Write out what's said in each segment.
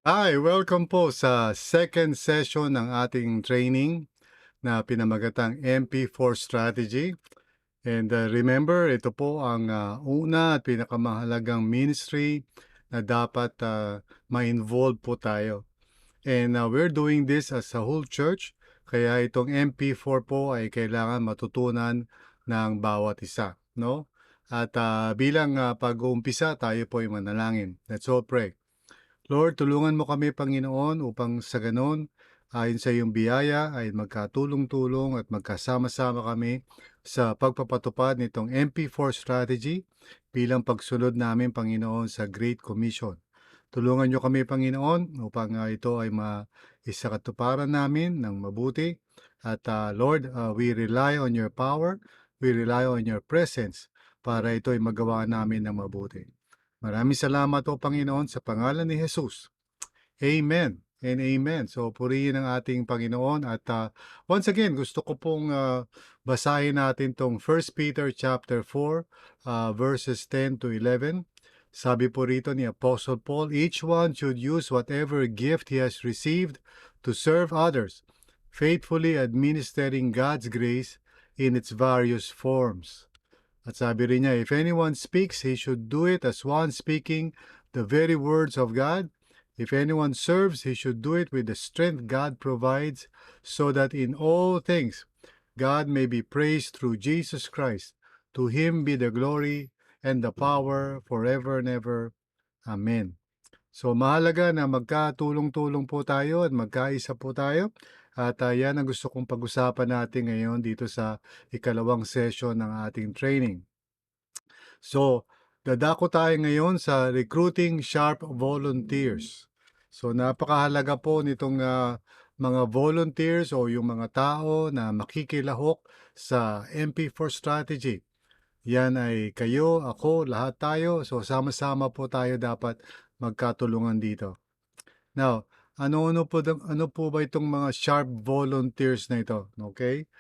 Hi, welcome po sa second session ng ating training na pinamagatang MP4 Strategy. And remember, ito po ang una at pinakamahalagang ministry na dapat ma-involve po tayo. And we're doing this as a whole church, kaya itong MP4 po ay kailangan matutunan ng bawat isa, no? At bilang pag-uumpisa, tayo po ay manalangin. Let's all pray. Lord, tulungan mo kami, Panginoon, upang sa ganon, ayon sa iyong biyaya, ay magkatulong-tulong at magkasama-sama kami sa pagpapatupad nitong MP4 strategy bilang pagsunod namin, Panginoon, sa Great Commission. Tulungan niyo kami, Panginoon, upang ito ay maisakatuparan namin ng mabuti. At Lord, we rely on your power, we rely on your presence para ito ay magawa namin ng mabuti. Maraming salamat o Panginoon sa pangalan ni Jesus. Amen and amen. So purihin ang ating Panginoon at once again gusto ko pong basahin natin tong 1 Peter chapter 4 verses 10 to 11. Sabi po rito ni Apostle Paul, each one should use whatever gift he has received to serve others, faithfully administering God's grace in its various forms. At sabi rin niya, if anyone speaks, he should do it as one speaking the very words of God. If anyone serves, he should do it with the strength God provides, so that in all things God may be praised through Jesus Christ. To him be the glory and the power forever and ever. Amen. So mahalaga na magkatulong-tulong po tayo at magkaisa po tayo. At yan ang gusto kong pag-usapan natin ngayon dito sa ikalawang session ng ating training. So, dadako tayo ngayon sa recruiting sharp volunteers. So, napakahalaga po nitong mga volunteers o yung mga tao na makikilahok sa MP4 strategy. Yan ay kayo, ako, lahat tayo. So, sama-sama po tayo dapat magkatulungan dito. Now, ano po ba itong mga sharp volunteers na ito? Okay?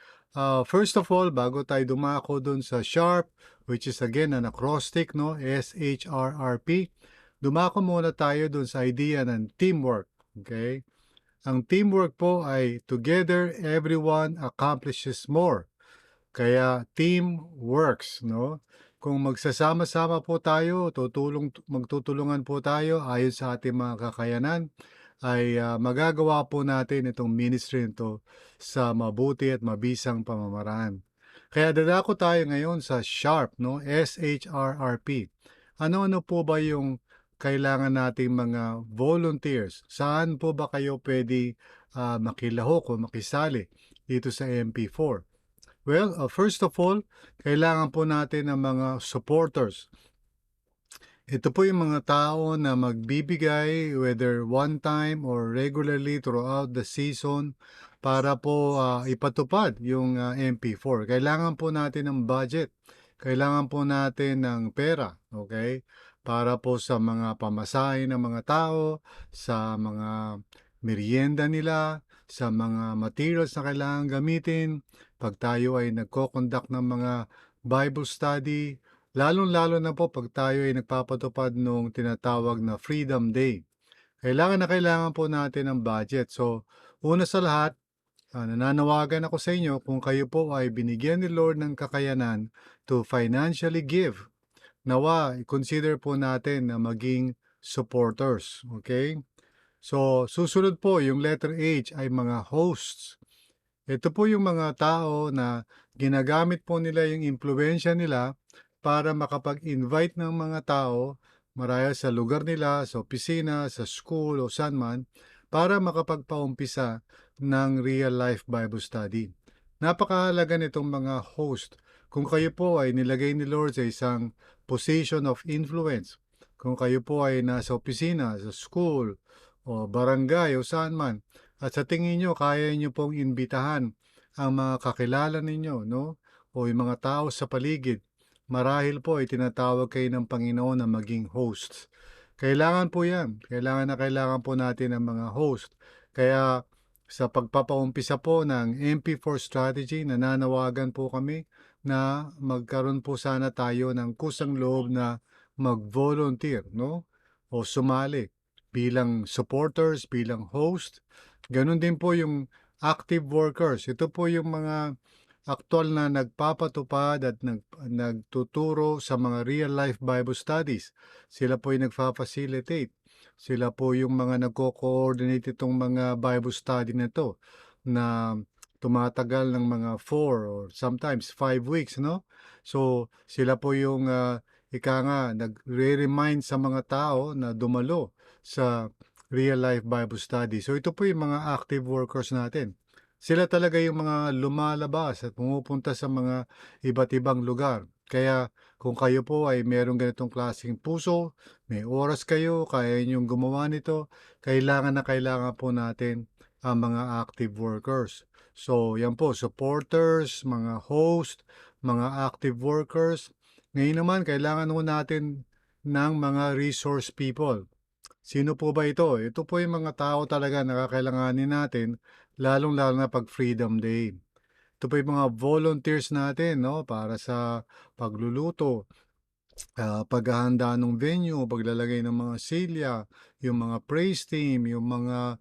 First of all, bago tayo dumako dun sa sharp, which is again an acrostic, no? SHRRP. Dumako muna tayo dun sa idea ng teamwork. Okay? Ang teamwork po ay together everyone accomplishes more. Kaya team works, no? Kung magsasama-sama po tayo, magtutulungan po tayo ayon sa ating mga kakayanan, ay magagawa po natin itong ministry nito sa mabuti at mabisang pamamaraan. Kaya dadako tayo ngayon sa SHARP, no? SHRRP. Ano-ano po ba yung kailangan nating mga volunteers? Saan po ba kayo pwede makilahok o makisali dito sa MP4? Well, first of all, kailangan po natin ng mga supporters. Ito po yung mga tao na magbibigay whether one time or regularly throughout the season para po ipatupad yung MP4. Kailangan po natin ng budget. Kailangan po natin ng pera, okay? Para po sa mga pamasahe ng mga tao, sa mga merienda nila, sa mga materials na kailangan gamitin, pag tayo ay nagko-conduct ng mga Bible study, lalong-lalo na po pag tayo ay nagpapatupad nung tinatawag na Freedom Day. Kailangan po natin ng budget. So, una sa lahat, nananawagan ako sa inyo kung kayo po ay binigyan ni Lord ng kakayanan to financially give. Nawa, consider po natin na maging supporters. Okay? So, susunod po, yung letter H ay mga hosts. Ito po yung mga tao na ginagamit po nila yung impluensya nila para makapag-invite ng mga tao marahil sa lugar nila, sa opisina, sa school o saan man, para makapagpaumpisa ng real life Bible study. Napakahalaga nitong mga host. Kung kayo po ay nilagay ni Lord sa isang position of influence, kung kayo po ay nasa opisina, sa school, o barangay o saan man, at sa tingin nyo, kaya nyo pong imbitahan ang mga kakilala ninyo, no? O yung mga tao sa paligid. Marahil po ay tinatawag kayo ng Panginoon na maging hosts. Kailangan po yan. Kailangan po natin ng mga host. Kaya sa pagpapaumpisa po ng MP4 strategy, nananawagan po kami na magkaroon po sana tayo ng kusang loob na mag-volunteer, no? O sumali. bilang supporters, bilang host. Ganoon din po yung active workers. Ito po yung mga aktual na nagpapatupad at nagtuturo sa mga real-life Bible studies. Sila po yung nagfa-facilitate. Sila po yung mga nagko-coordinate itong mga Bible study na to na tumatagal ng mga 4 or sometimes 5 weeks, no? So, sila po yung ika nga, nagre-remind sa mga tao na dumalo sa real-life Bible study. So, ito po yung mga active workers natin. Sila talaga yung mga lumalabas at pumupunta sa mga iba't ibang lugar. Kaya kung kayo po ay merong ganitong klaseng puso, may oras kayo, kaya niyong gumawa nito, kailangan na kailangan po natin ang mga active workers. So, yan po, supporters, mga host, mga active workers. Ngayon naman, kailangan po natin ng mga resource people. Sino po ba ito? Ito po yung mga tao talaga na kakailanganin natin, lalong-lalo na pag Freedom Day. Ito po yung mga volunteers natin, no, para sa pagluluto, paghahanda ng venue, paglalagay ng mga silya, yung mga praise team, yung mga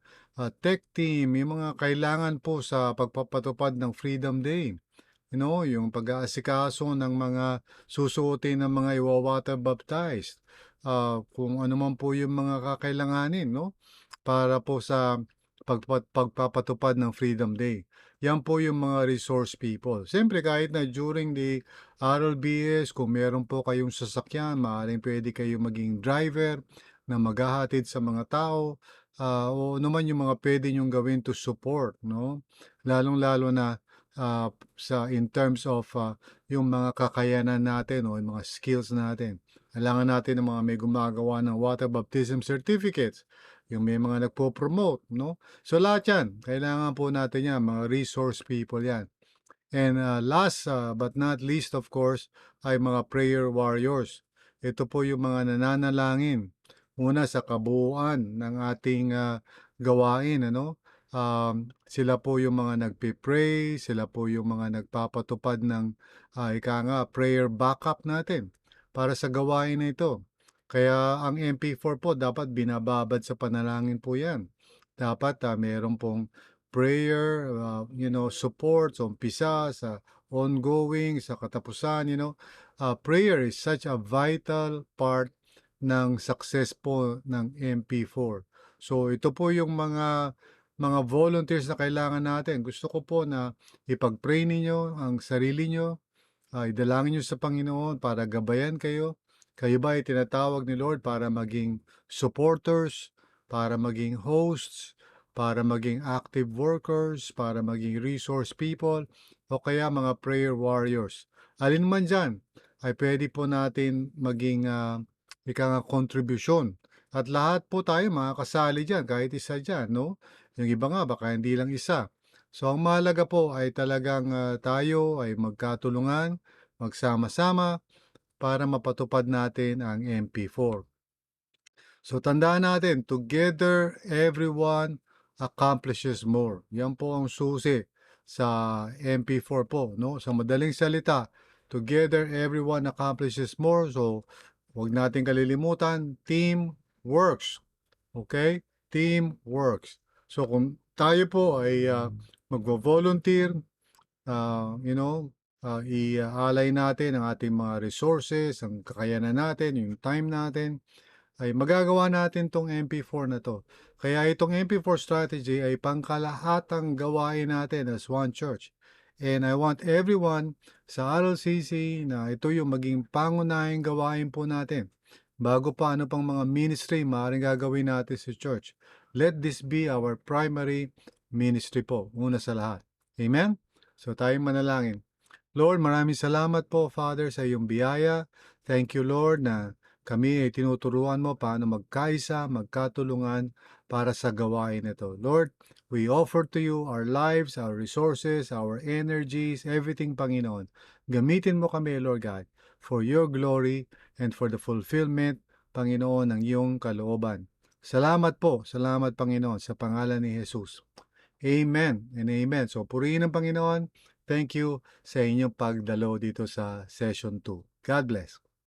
tech team, yung mga kailangan po sa pagpapatupad ng Freedom Day. Yung pag-aasikaso ng mga susuotin ng mga iwa-water baptized, kung ano man po yung mga kakailanganin, no? Para po sa pagpapatupad ng Freedom Day. Yan po yung mga resource people. Siyempre, kahit na during the RLBS, kung meron po kayong sasakyan, maaaring pwede kayo maging driver na maghahatid sa mga tao, o naman yung mga pwede nyong gawin to support, no? Lalong-lalo na sa in terms of yung mga kakayanan natin o yung mga skills natin. Kailangan natin ng mga may gumagawa ng water baptism certificates, yung may mga nagpo-promote, no? So lahat yan, kailangan po natin yan, mga resource people yan. And last but not least, of course, ay mga prayer warriors. Ito po yung mga nananalangin muna sa kabuuan ng ating gawain, ano? Sila po yung mga nagpe-pray, sila po yung mga nagpapatupad ng ika nga prayer backup natin para sa gawain na ito. Kaya ang MP4 po dapat binababad sa panalangin po 'yan. Dapat meron pong prayer, support sa umpisa, sa ongoing, sa katapusan, prayer is such a vital part ng success po ng MP4. So ito po yung mga volunteers na kailangan natin. Gusto ko po na ipag-pray ninyo ang sarili nyo, idalangin nyo sa Panginoon para gabayan kayo. Kayo ba ay tinatawag ni Lord para maging supporters, para maging hosts, para maging active workers, para maging resource people, o kaya mga prayer warriors. Alin man dyan ay pwede po natin maging ika nga kontribusyon. At lahat po tayo makakasali dyan, kahit isa dyan, no? Yung iba nga, baka hindi lang isa. So, ang mahalaga po ay talagang tayo ay magkatulungan, magsama-sama para mapatupad natin ang MP4. So, tandaan natin, together everyone accomplishes more. Yan po ang susi sa MP4 po, no? Sa madaling salita, together everyone accomplishes more. So, huwag natin kalilimutan, team works. Okay? Team works. So, kung tayo po ay magvo-volunteer, iaalay natin ang ating mga resources, ang kakayanan natin, yung time natin, ay magagawa natin tong MP4 na to. Kaya itong MP4 strategy ay pangkalahatang gawain natin as one church. And I want everyone sa RLCC na ito yung maging pangunahing gawain po natin. Bago pa ano pang mga ministry maaaring gagawin natin sa church. Let this be our primary ministry po, una sa lahat. Amen? So tayong manalangin. Lord, maraming salamat po, Father, sa iyong biyaya. Thank you, Lord, na kami ay tinuturuan mo paano magkaisa, magkatulungan para sa gawain ito. Lord, we offer to you our lives, our resources, our energies, everything, Panginoon. Gamitin mo kami, Lord God, for your glory and for the fulfillment, Panginoon, ng iyong kalooban. Salamat po, salamat, Panginoon, sa pangalan ni Jesus. Amen and amen. So, purihin ang Panginoon. Thank you sa inyong pagdalo dito sa session 2. God bless.